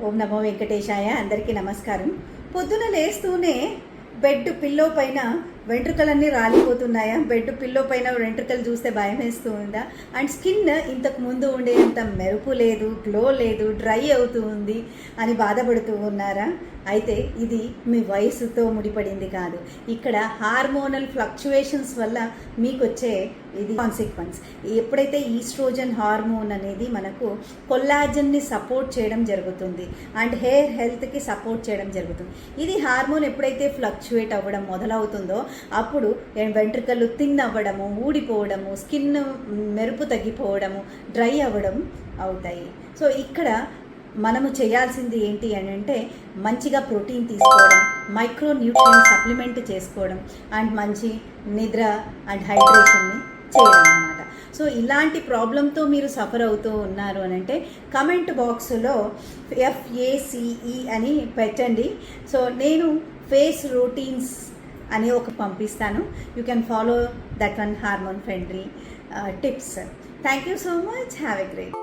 ఓం నమో వెంకటేశాయ. అందరికీ నమస్కారం. పొద్దున లేస్తూనే బెడ్ పిల్లో పైన వెంట్రుకలన్నీ రాలిపోతున్నాయా? బెడ్ పిల్లో పైన వెంట్రుకలు చూస్తే భయం వేస్తూ ఉందా? అండ్ స్కిన్ ఇంతకు ముందు ఉండేంత మెరుపు లేదు, గ్లో లేదు, డ్రై అవుతూ ఉంది అని బాధపడుతూ ఉన్నారా? అయితే ఇది మీ వయసుతో ముడిపడింది కాదు. ఇక్కడ హార్మోనల్ ఫ్లక్చువేషన్స్ వల్ల మీకు వచ్చే ఇది కాన్సిక్వెన్స్. ఎప్పుడైతే ఈస్ట్రోజన్ హార్మోన్ అనేది మనకు కొల్లాజన్ని సపోర్ట్ చేయడం జరుగుతుంది అండ్ హెయిర్ హెల్త్కి సపోర్ట్ చేయడం జరుగుతుంది. ఇది హార్మోన్ ఎప్పుడైతే ఫ్లక్చువేట్ అవ్వడం మొదలవుతుందో అప్పుడు వెంట్రుకలు థిన్ అవ్వడము, ఊడిపోవడము, స్కిన్ మెరుపు తగ్గిపోవడము, డ్రై అవ్వడం అవుతాయి. సో ఇక్కడ మనము చేయాల్సింది ఏంటి అని అంటే మంచిగా ప్రోటీన్ తీసుకోవడం, మైక్రో న్యూట్రియన్ సప్లిమెంట్ చేసుకోవడం అండ్ మంచి నిద్ర అండ్ హైడ్రేషన్ని చేయడం అన్నమాట. సో ఇలాంటి ప్రాబ్లంతో మీరు సఫర్ అవుతూ ఉన్నారు అని అంటే కమెంట్ బాక్స్లో FACE అని పెట్టండి. సో నేను ఫేస్ రొటీన్స్ అని ఒక పంపిస్తాను. You can follow that one hormone friendly tips. Thank you so much. Have a great